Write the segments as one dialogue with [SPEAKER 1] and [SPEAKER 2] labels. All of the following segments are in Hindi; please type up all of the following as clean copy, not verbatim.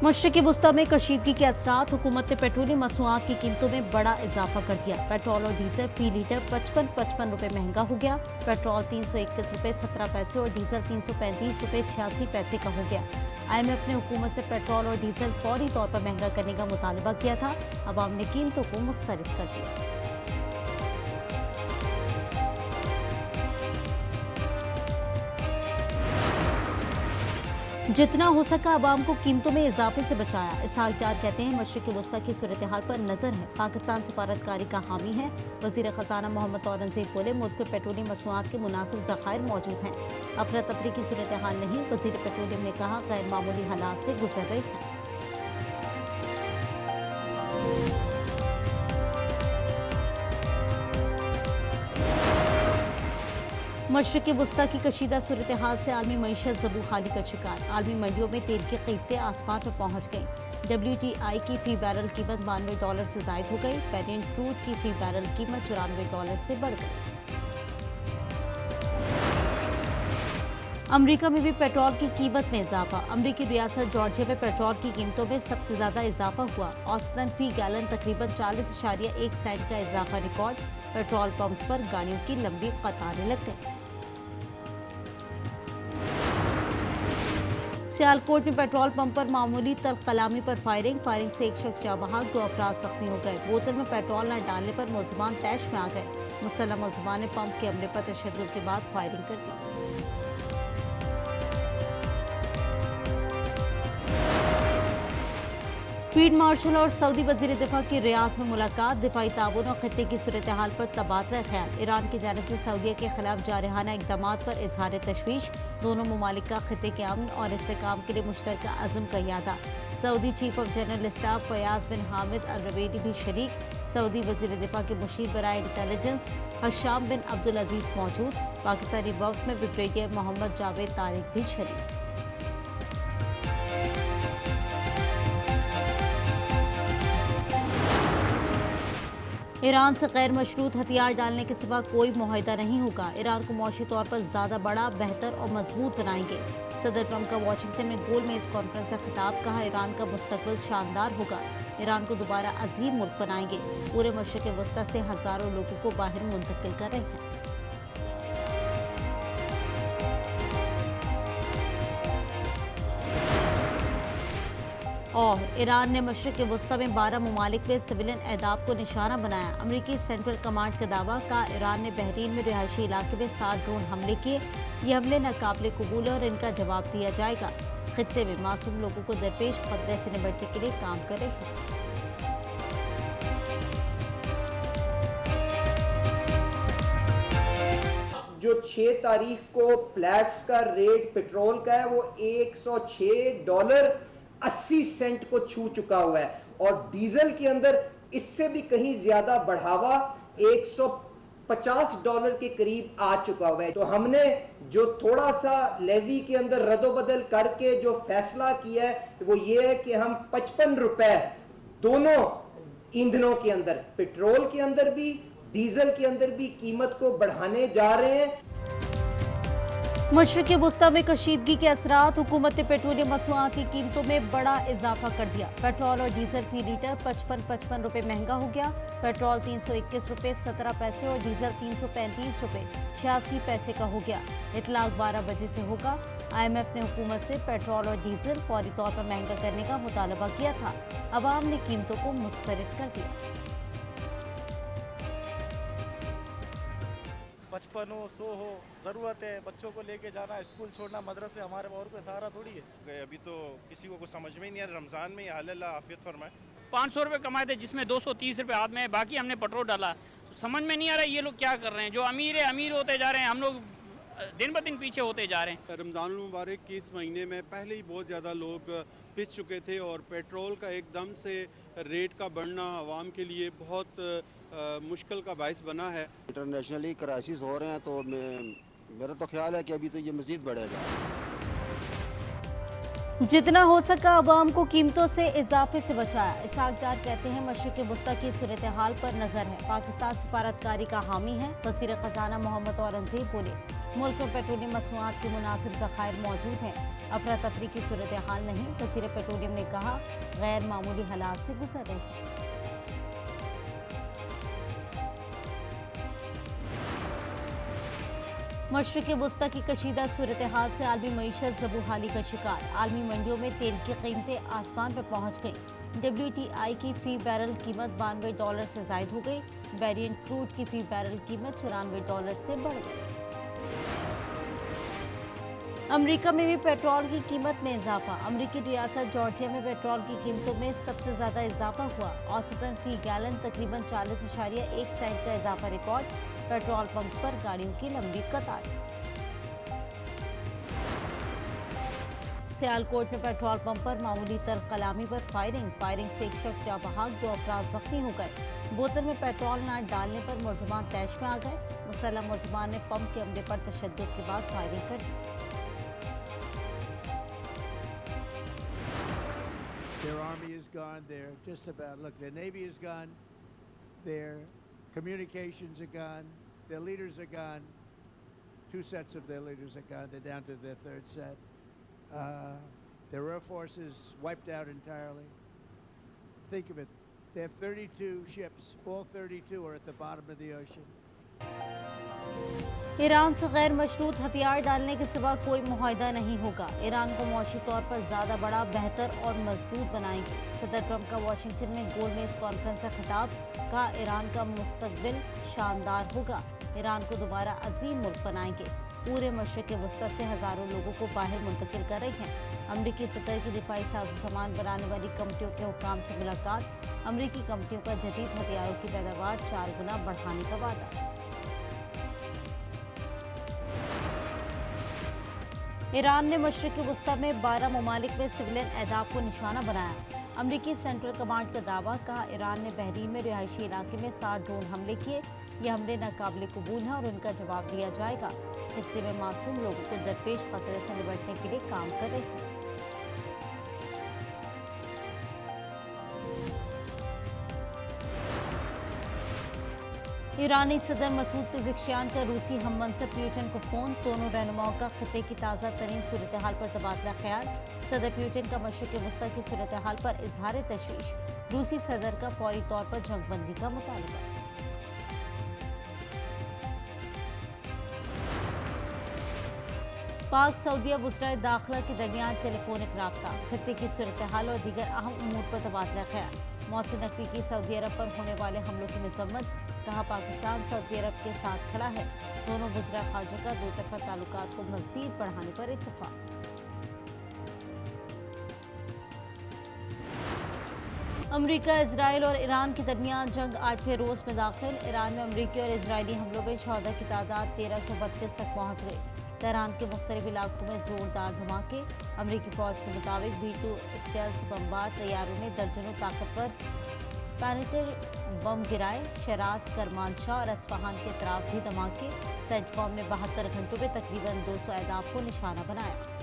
[SPEAKER 1] मशरक़ी वस्ता में कशीदगी के असरात, हुकूमत ने पेट्रोलियम मसनूआत की कीमतों में बड़ा इजाफा कर दिया। पेट्रोल और डीजल फी लीटर 55 रुपये महंगा हो गया। पेट्रोल 321 रुपये 17 पैसे और डीजल 335 रुपये 86 पैसे का हो गया। IMF ने हुकूमत से पेट्रोल और डीजल फौरी तौर पर महंगा करने का मुतालबा किया था। अवाम ने कीमतों को मुस्तरद कर दिया। जितना हो सका अवाम को कीमतों में इजाफे से बचाया। इसहाकजार कहते हैं मशरिक़ वस्ता की सूरत हाल पर नजर है, पाकिस्तान सफारतकारी का हामी है। वज़ीर ख़जाना मोहम्मद औरंगज़ेब बोले, मुल्क में पेट्रोलियम मसनूआत के मुनासिब ज़खायर मौजूद हैं, अफरा तफरी की सूरत हाल नहीं। वज़ीर पेट्रोलियम ने कहा, गैर मामूली हालात से गुजर रहे हैं। मशरक़ी वस्ता की कशीदा सूरत हाल से आलमी मईशत ज़बू खाली का शिकार। आलमी मंडियों में तेल की कीमतें आसमान पर पहुंच गईं। WTI की फी बैरल कीमत $92 से जायद हो गई। ब्रेंट क्रूड की फी बैरल कीमत $94 से बढ़ गई। अमरीका में भी पेट्रोल की कीमत में इजाफा। अमरीकी रियासत जॉर्जिया में पेट्रोल की कीमतों में सबसे ज्यादा इजाफा हुआ। औसतन फी गैलन तकरीबन 40.1 सेंट का इजाफा रिकॉर्ड। पेट्रोल पंप्स पर गाड़ियों की लंबी कतारें लग गई। सियालकोट में पेट्रोल पंप पर मामूली कलामी पर फायरिंग से एक शख्स जाँ बहक, 2 अफराद जख्मी हो गए। बोतल में पेट्रोल न डालने पर मुलजमान तैश में आ गए। मुसल्लह मुलजमान ने पंप के अमले पर तशद्दुद के बाद फायरिंग कर दी। फील्ड मार्शल और सऊदी वजीर दिफा की रियाज में मुलाकात। दिफाई ताउन और खत्ते की सूरत हाल पर तबादला ख्याल। ईरान की जानिब से सऊदीया के खिलाफ जारहाना इकदाम पर इजहार तशवीश। दोनों ममालिक का खत्ते के अमन और इस्तेहकाम के लिए मुश्तरका अज़म का इरादा। Saudi chief of general staff Fayyaz bin Hamid al Ruwaidi भी शरीक। सऊदी वजीर दिफा के मुशीर बराए intelligence Hisham bin Abdul Aziz मौजूद। पाकिस्तानी वफ्द में ब्रिगेडियर मोहम्मद जावेद तारिक भी शरीक। ईरान से गैर मशरूत हथियार डालने के सिवा कोई मुआहिदा नहीं होगा। ईरान को मौशी तौर पर ज्यादा बड़ा, बेहतर और मजबूत बनाएंगे। सदर ट्रंप का वाशिंगटन में गोल मेज कॉन्फ्रेंस से खिताब। कहा, ईरान का मुस्तकबिल शानदार होगा। ईरान को दोबारा अजीम मुल्क बनाएंगे। पूरे मशरिक़ वस्ता से हजारों लोगों को बाहर मुंतकिल कर रहे हैं। और ईरान ने मशरिक़ वस्ता में 12 ममालिक में सिविलियन एहदाफ को निशाना बनाया। अमरीकी सेंट्रल कमांड का दावा। का ईरान ने बहरीन में रिहायशी इलाके में 7 ड्रोन हमले किए। ये हमले नाकाबिले कबूल और इनका जवाब दिया जाएगा। खित्ते में मासूम लोगों को दरपेश खतरे से निपटने के लिए काम कर रहे हैं।
[SPEAKER 2] जो 6 तारीख को फ्लैट्स का रेट पेट्रोल का है वो $106.80 को छू चुका हुआ है और डीजल के अंदर इससे भी कहीं ज्यादा बढ़ावा $150 के करीब आ चुका हुआ है। तो हमने जो थोड़ा सा लेवी के अंदर रद्दोबदल करके जो फैसला किया है वो ये है कि हम 55 रुपए दोनों ईंधनों के अंदर, पेट्रोल के अंदर भी डीजल के अंदर भी कीमत को बढ़ाने जा रहे हैं।
[SPEAKER 1] मशरिक़ वस्ता में कशीदगी के असरात, हुकूमत ने पेट्रोलियम मसनूआत की कीमतों में बड़ा इजाफा कर दिया। पेट्रोल और डीजल फी लीटर 55 रुपये महंगा हो गया। पेट्रोल 321 रुपये 17 पैसे और डीजल 335 रुपये 86 पैसे का हो गया। इतलाक 12 बजे से होगा। IMF ने हुकूमत से पेट्रोल और डीजल फौरी तौर पर महंगा करने का मुतालबा किया था। अवाम ने कीमतों को मुस्तरद कर दिया।
[SPEAKER 3] 55 हो 100 हो, ज़रूरत है बच्चों को लेके जाना, स्कूल छोड़ना, मदरसे, हमारे और कोई सहारा थोड़ी है।
[SPEAKER 4] अभी तो किसी को कुछ समझ में ही नहीं आ रहा। रमज़ान में अल्लाह आफियत फरमाए।
[SPEAKER 5] 500 रुपये कमाए थे जिसमें 230 रुपये हाथ में, बाकी हमने पेट्रोल डाला। तो समझ में नहीं आ रहा ये लोग क्या कर रहे हैं। जो अमीर है अमीर होते जा रहे हैं, हम लोग दिन ब दिन पीछे होते जा रहे हैं।
[SPEAKER 6] रमज़ान मुबारक के इस महीने में पहले ही बहुत ज़्यादा लोग पिस चुके थे और पेट्रोल का एकदम से रेट का बढ़ना आवाम के लिए बहुत मुश्किल का बायस बना है।
[SPEAKER 7] इंटरनेशनली क्राइसिस हो रहे हैं तो मेरा तो ख्याल है कि अभी तो ये मज़ीद बढ़ेगा।
[SPEAKER 1] जितना हो सका अवाम को कीमतों से इजाफे से बचाया। इसहाकजार कहते हैं मशरिक़ वस्ता की सूरत हाल पर नजर है, पाकिस्तान सफारतकारी का हामी है। वज़ीर ख़जाना मोहम्मद औरंगज़ेब बोले, मुल्क में पेट्रोलियम मसनूआत के मुनासिब ज़खायर मौजूद हैं। अफरा तफरी की सूरत हाल नहीं, वज़ीर पेट्रोलियम ने कहा, गैर मामूली हालात से गुजर रहे हैं। मशरिक़ वस्ता की कशीदा सूरत हाल से आलमी मईशत ज़बूहाली का शिकार। आलमी मंडियों में तेल की कीमतें आसमान पर पहुँच गईं। WTI की फ़ी बैरल कीमत $92 से ज़ायद हो गई। बैरियन क्रूड की फ़ी बैरल कीमत $94 से बढ़ गई। अमेरिका में भी पेट्रोल की कीमत में इजाफा। अमेरिकी रियासत जॉर्जिया में पेट्रोल की कीमतों में सबसे ज़्यादा इजाफा हुआ। औसतन फ़ी गैलन तकरीबन 40.1 सेंट का इजाफा रिकॉर्ड। पेट्रोल पंप पर गाड़ियों की लंबी कतार। सियालकोट में पेट्रोल पंप पर मामूली तर कलामी पर फायरिंग से एक शख्स जा बहाक, 2 अफराद जख्मी हो गए। बोतल में पेट्रोल न डालने पर मुलजमान तैश में आ गए। मुसल्लम मुलजमान ने पंप के अमले पर तशद्दुद के बाद फायरिंग कर दी।
[SPEAKER 8] Their army is gone. They're just about, look, their navy is gone. Their communications are gone. Their leaders are gone. 2 sets of their leaders are gone. They're down to their 3rd set. Their air force is wiped out entirely. Think of it. They have 32 ships. All 32 are at the bottom of the ocean.
[SPEAKER 1] Iran से गैर मशरूत हथियार डालने के सिवा कोई मुआहिदा नहीं होगा। ईरान को मौशी तौर पर ज़्यादा बड़ा, बेहतर और मजबूत बनाएंगे। सदर ट्रंप का वाशिंगटन में गोलमेज कॉन्फ्रेंस से खिताब। का ईरान का मुस्तकबिल शानदार होगा। ईरान को दोबारा अजीम मुल्क बनाएंगे। पूरे मशरिक़ वस्ता से हज़ारों लोगों को बाहर मुंतकिल कर रहे हैं। अमरीकी सदर की दिफाई सामान बनाने वाली कंपनियों के हुक्काम से मुलाकात। अमरीकी कंपनियों का जदीद हथियारों की पैदावार 4 गुना बढ़ाने का वादा। ईरान ने मशरिक़ वस्ता में 12 ममालिक में सिविलियन अहदाफ को निशाना बनाया। अमरीकी सेंट्रल कमांड का दावा। कहा, ईरान ने बहरीन में रिहायशी इलाके में 7 ड्रोन हमले किए। ये हमले नाकाबिल कबूल हैं और उनका जवाब दिया जाएगा। खित्ते में मासूम लोगों को दरपेश खतरे से निपटने के लिए काम कर रहे हैं। ईरानी सदर मसूद पेज़ेश्कियान का रूसी हममंसब प्यूटिन को फ़ोन। दोनों रहनुमाओं का खित्ते की ताज़ा तरीन सूरत हाल पर तबादला ख्याल। सदर प्यूटिन का मशरिक़ वस्ता की सूरत हाल पर इजहार तशवीश। रूसी सदर का फौरी तौर पर जंगबंदी का मुतालबा। पाक सऊदीया वज़राए दाखिला के दरमियान टेलीफोनिक राब्ता। खित्ते की सूरत हाल और दीगर अहम उमूर पर तबादला ख्याल। मौसम नकवी की सऊदी अरब पर होने वाले हमलों की मजम्मत। कहा, पाकिस्तान सऊदी अरब के साथ खड़ा है। दोनों वज़रा ख़ारजा का 2 तरफ़ा ताल्लुकात को मज़ीद बढ़ाने पर इत्तफ़ाक़। अमरीका, इजराइल और ईरान के दरमियान जंग आज फिर रोज़ में दाखिल। ईरान में अमरीकी और इजरायली हमलों में शहदा की तादाद 1332 तक पहुँच गई। तेहरान के मुख्तलिफ इलाकों में जोरदार धमाके। अमरीकी फ़ौज के मुताबिक B-2 स्टेल्थ बमबार तैयारों ने दर्जनों ताकतवर पैनिटर बम गिराए। शराज, करमानशाह और अस्फहान के तरफ भी धमाके। सेंटकॉम ने 72 घंटों में तकरीबन 200 अहदाफ को निशाना बनाया।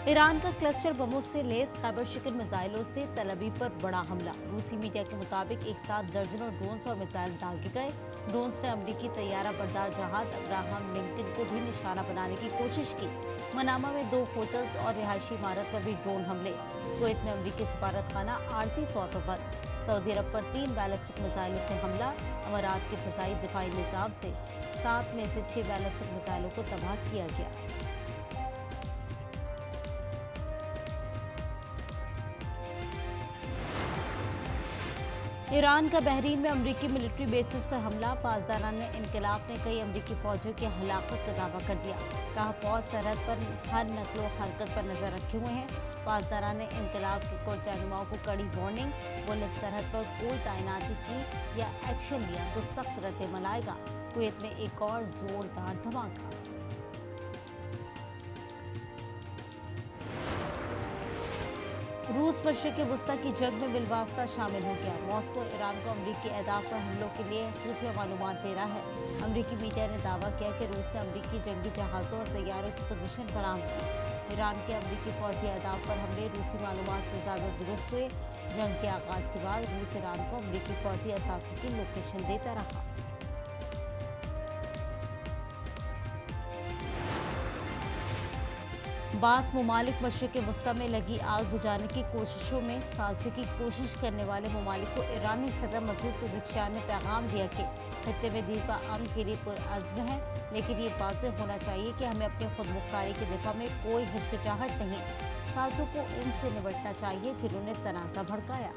[SPEAKER 1] ईरान का क्लस्टर बमों से लेस खैबर शिकन मिसाइलों से तल अवीव पर बड़ा हमला। रूसी मीडिया के मुताबिक एक साथ दर्जनों ड्रोन्स और मिसाइल दागे गए। ड्रोन्स ने अमरीकी तैयारा बरदार जहाज अब्राहम लिंकन को भी निशाना बनाने की कोशिश की। मनामा में 2 होटल्स और रिहायशी इमारत पर भी ड्रोन हमले। कुवैत में अमरीकी सफारत खाना आर्जी तौर पर बंद। सऊदी अरब पर 3 बैलिस्टिक मिसाइलों से हमला। अमारात के फ़िज़ाई दिफाई निज़ाम से 7 में से 6 बैलिस्टिक मिसाइलों को तबाह किया गया। ईरान का बहरीन में अमरीकी मिलिट्री बेसिस पर हमला। पासदारान इनकलाब ने कई अमरीकी फौजियों की हलाकत का दावा कर दिया। कहा, फौज सरहद पर हर नकलो हरकत पर नजर रखे हुए हैं। पासदारान ने इनकलाब के कुछ रहनुमाओं को कड़ी वार्निंग। पुलिस सरहद पर कोई तैनाती की या एक्शन लिया तो सख्त रद्द-ए-अमल आएगा। कुवैत में एक और जोरदार धमाका। रूस मशरिक़ वस्ता की जंग में बिलवास्ता शामिल हो गया। मॉस्को ईरान को अमरीकी अहदाफ पर हमलों के लिए खुफिया मालूमात दे रहा है। अमरीकी मीडिया ने दावा किया कि रूस ने अमरीकी जंगी जहाज़ों और तैयारों की पोजीशन फराहम की। ईरान के अमरीकी फौजी अहदाफ पर हमले रूसी मालूमात से ज़्यादा दुरुस्त हुए। जंग के आगाज़ के बाद रूस ईरान को अमरीकी फौजी असासों की लोकेशन देता रहा। बास ममालिक मशरिक़ वस्ता में लगी आग बुझाने की कोशिशों में सालसे की कोशिश करने वाले ममालिक को ईरानी सदर मसूद पेज़ेश्कियान ने पैगाम दिया कि खत्ते में दीन का अमन के लिए पुरअज़्म है, लेकिन ये वाज़ेह होना चाहिए कि हमें अपनी खुद मुख्तारी के दिफा में कोई हिचकिचाहट नहीं। सालसों को इनसे निपटना चाहिए जिन्होंने तनाज़ा भड़काया।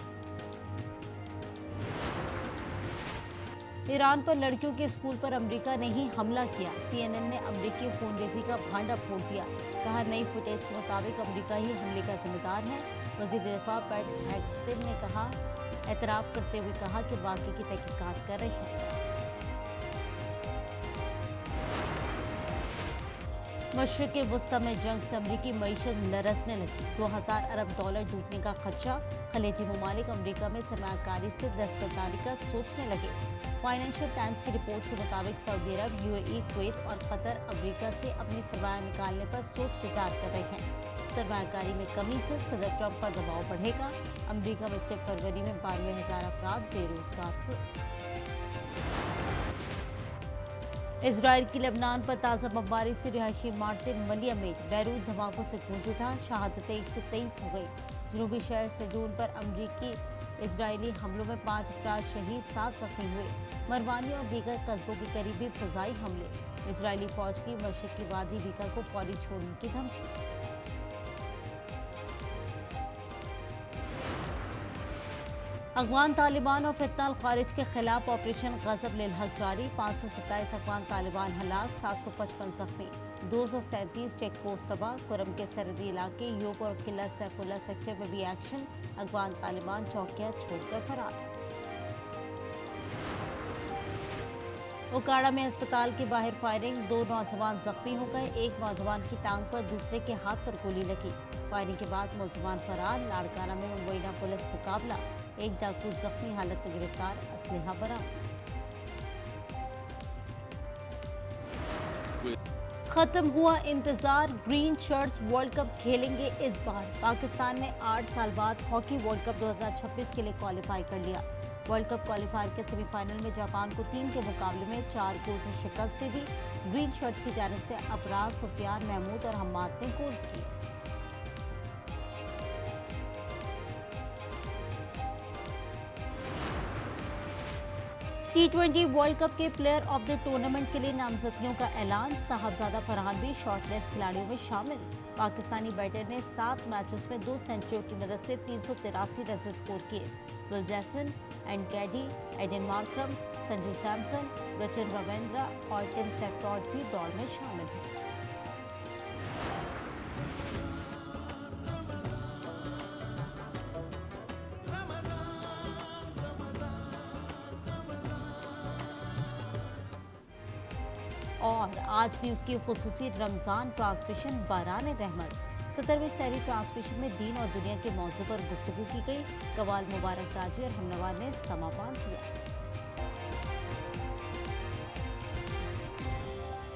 [SPEAKER 1] ईरान पर लड़कियों के स्कूल पर अमेरिका ने ही हमला किया। CNN ने अमेरिकी खूनरेज़ी का भांडा फोड़ दिया। कहा, नई फुटेज के मुताबिक अमेरिका ही हमले का जिम्मेदार है। वज़ीर दिफा पैट हेग्सेट ने कहा, एतराफ़ करते हुए कहा कि वाक़े की तहकीकात कर रही है। मशरिक़ वस्ता में जंग से अमरीकी मईशत लरसने लगी। 2000 अरब डॉलर डूबने का खदशा। खलीजी ममालिक अमरीका में सरमायाकारी से दस्त बरतारी का सोचने लगे। फाइनेंशियल टाइम्स की रिपोर्ट के मुताबिक सऊदी अरब, UAE, कुवैत और कतर अमरीका से अपनी सरमाया निकालने पर सोच विचार कर रहे हैं। सरमायाकारी में कमी से सदर ट्रंप पर दबाव बढ़ेगा। अमरीका में सिर्फ फरवरी में 92,000 अफराद बेरोजगार हुए। इजराइल की लेबनान पर ताज़ा बमबारी से रिहायशी इमारतें मलिया में बैरूत धमाकों से गूंज उठा। शहादतें 123 हो गई। जनूबी शहर सैडून पर अमरीकी इजरायली हमलों में 5 अफराद शहीद, 7 जख्मी हुए। मरवानी और दीगर कस्बों के करीब भी फ़ज़ाई हमले। इजरायली फ़ौज की मशरिक़ी वादी बीका को फौरी छोड़ने की धमकी। अफ़गान तालिबान और फितना खारिज के खिलाफ ऑपरेशन गज़ब लिल हक जारी। 527 अफ़गान तालिबान हलाक, 755 जख्मी। 237 चेक पोस्ट तबाह। कुरम के सरहदी इलाके यूब और किला सैफुल्ला सेक्टर में भी एक्शन। अफ़गान तालिबान चौकियां छोड़कर फरार। उकाड़ा में अस्पताल के बाहर फायरिंग। 2 नौजवान जख्मी हो गए। एक नौजवान की टांग पर, दूसरे के हाथ पर गोली लगी। फायरिंग के बाद मुलजमान फरार। लाड़काना में मुंबईना पुलिस मुकाबला। एक डाकू जख्मी हालत में गिरफ्तार, असलहा बरामद। खत्म हुआ इंतजार, ग्रीन शर्ट्स वर्ल्ड कप खेलेंगे इस बार। पाकिस्तान ने 8 साल बाद हॉकी वर्ल्ड कप 2026 के लिए क्वालिफाई कर लिया। वर्ल्ड कप क्वालिफायर के सेमीफाइनल में जापान को 3 के मुकाबले में 4 गोल से शिकस्त दे दी। ग्रीन शर्ट्स की जानिब से अबरार, सुफियान महमूद और हम्माद ने गोल किए। T20 वर्ल्ड कप के प्लेयर ऑफ द टूर्नामेंट के लिए नामजदगियों का ऐलान। साहबजादा फरहान भी शॉर्टलिस्ट खिलाड़ियों में शामिल। पाकिस्तानी बैटर ने 7 मैचेस में 2 सेंचुरियों की मदद से 383 रन स्कोर किए। विल जैक्सन, एनकेडी, एडन मार्करम, संजू सैमसन, रचिन रविंद्रा और टिम सेफ्रॉड भी दौड़ में शामिल हैं। और आज न्यूज़ की खुसूसी रमज़ान ट्रांसमिशन बारान रहमत। 70वें सहरी ट्रांसमिशन में दीन और दुनिया के मौजू पर गुफ्तगू की गई। कवाल मुबारक ताजी और हमनवार ने समा बांध दिया।